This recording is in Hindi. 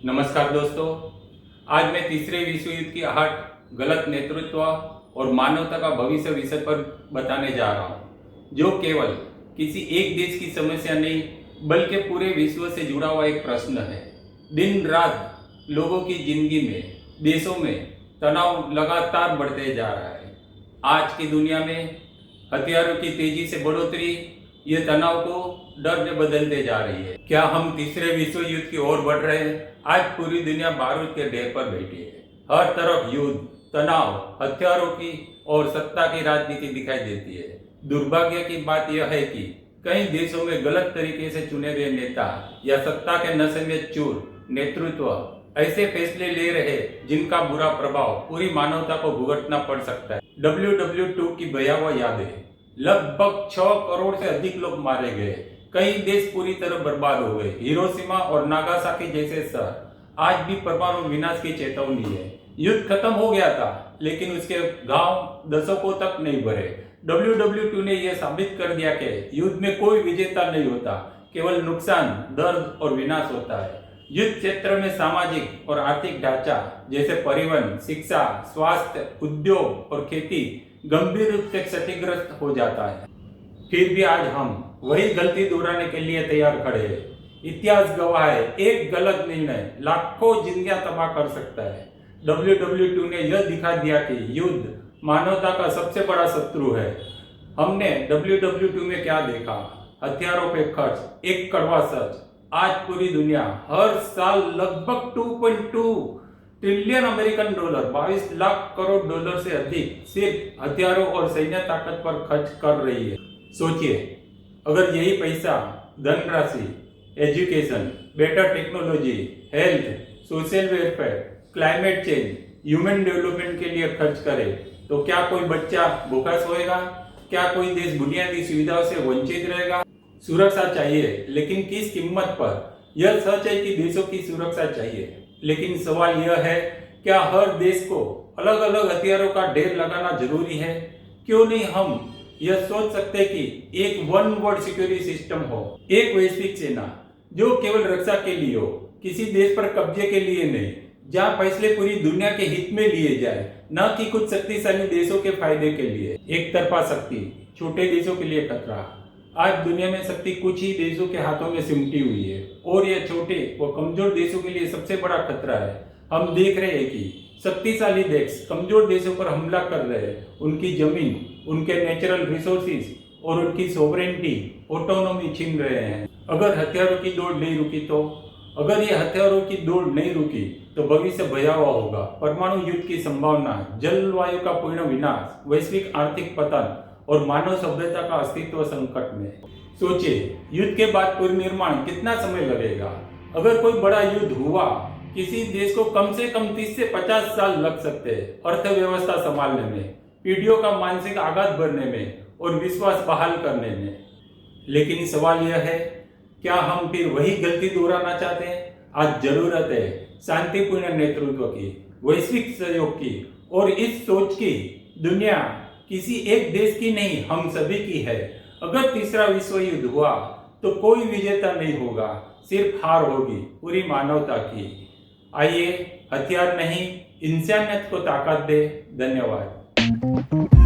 नमस्कार दोस्तों, आज मैं तीसरे विश्व युद्ध की आहट, गलत नेतृत्व और मानवता का भविष्य विषय पर बताने जा रहा हूँ, जो केवल किसी एक देश की समस्या नहीं बल्कि पूरे विश्व से जुड़ा हुआ एक प्रश्न है। दिन रात लोगों की जिंदगी में, देशों में तनाव लगातार बढ़ते जा रहा है। आज की दुनिया में हथियारों की तेजी से बढ़ोतरी ये तनाव को डर में बदलते जा रही है। क्या हम तीसरे विश्व युद्ध की ओर बढ़ रहे हैं? आज पूरी दुनिया बारूद के ढेर पर बैठी है। हर तरफ युद्ध, तनाव, हथियारों की और सत्ता की राजनीति दिखाई देती है। दुर्भाग्य की बात यह है कि कई देशों में गलत तरीके से चुने गए नेता या सत्ता के नशे में चूर नेतृत्व ऐसे फैसले ले रहे जिनका बुरा प्रभाव पूरी मानवता को भुगतना पड़ सकता है। WW2 की भयावह यादें, लगभग 6 करोड़ से अधिक लोग मारे गए, कई देश पूरी तरह बर्बाद हो गए। हिरोशिमा और नागासाकी जैसे शहर आज भी परमाणु विनाश की चेतावनी है। युद्ध खत्म हो गया था, लेकिन उसके घाव दशकों तक नहीं भरे। WW2 ने यह साबित कर दिया कि युद्ध में कोई विजेता नहीं होता, केवल नुकसान, दर्द और विनाश होता है। युद्ध क्षेत्र में सामाजिक और आर्थिक ढांचा जैसे परिवहन, शिक्षा, स्वास्थ्य, उद्योग और खेती गंभीर रूप से क्षतिग्रस्त हो जाता है। फिर भी आज हम वही गलती दोहराने के लिए तैयार खड़े हैं। इतिहास गवाह है, एक गलत निर्णय लाखों जिंदगियां तबाह कर सकता है। WW2 ने यह दिखा दिया कि युद्ध मानवता का सबसे बड़ा शत्रु है। हमने WW2 में क्या देखा? हथियारों पे खर्च, एक कड़वा सच। आज पूरी दुनिया हर साल लगभग 2.2 trillion American dollar, 22 lakh crore dollar से अधिक सिर्फ हथियारों और सैन्य ताकत पर खर्च कर रही है। सोचिए, अगर यही पैसा धनराशि education, better technology, health, social welfare, climate change, human development के लिए खर्च करे तो क्या कोई बच्चा भूखा सोएगा? क्या कोई देश बुनियादी सुविधाओं से वंचित रहेगा? सुरक्षा चाहिए, लेकिन किस कीमत पर? यह सच है कि देशों की सुरक्षा चाहिए, लेकिन सवाल यह है, क्या हर देश को अलग अलग हथियारों का ढेर लगाना जरूरी है? क्यों नहीं हम यह सोच सकते कि एक वन वर्ल्ड सिक्योरिटी सिस्टम हो, एक वैश्विक सेना जो केवल रक्षा के लिए हो, किसी देश पर कब्जे के लिए नहीं, जहां फैसले पूरी दुनिया के हित में लिए जाए, न कि कुछ शक्तिशाली देशों के फायदे के लिए। एक तरफा शक्ति छोटे देशों के लिए खतरा। आज दुनिया में शक्ति कुछ ही देशों के हाथों में सिमटी हुई है और यह छोटे व कमजोर देशों के लिए सबसे बड़ा खतरा है। हम देख रहे हैं कि शक्तिशाली देश कमजोर देशों पर हमला कर रहे हैं, उनकी जमीन, उनके नेचुरल रिसोर्सेज और उनकी सोवरेनिटी, ऑटोनॉमी छीन रहे हैं। अगर हथियारों की दौड़ नहीं रुकी तो अगर ये हथियारों की दौड़ नहीं रुकी तो भविष्य भयावह होगा। परमाणु युद्ध की संभावना, जलवायु का पूर्ण विनाश, वैश्विक आर्थिक पतन और मानव सभ्यता का अस्तित्व संकट में। सोचिए, युद्ध के बाद पुनर्निर्माण कितना समय लगेगा? अगर कोई बड़ा युद्ध हुआ, किसी देश को कम से कम 30 से 50 साल लग सकते हैं अर्थव्यवस्था संभालने में, पीढ़ियों का मानसिक आघात भरने में और विश्वास बहाल करने में। लेकिन सवाल यह है, क्या हम फिर वही गलती दोहराना चाहते हैं? आज जरूरत है शांतिपूर्ण नेतृत्व की, वैश्विक सहयोग की और इस सोच की दुनिया किसी एक देश की नहीं, हम सभी की है। अगर तीसरा विश्व युद्ध हुआ तो कोई विजेता नहीं होगा, सिर्फ हार होगी पूरी मानवता की। आइए हथियार नहीं, इंसानियत को ताकत दे। धन्यवाद।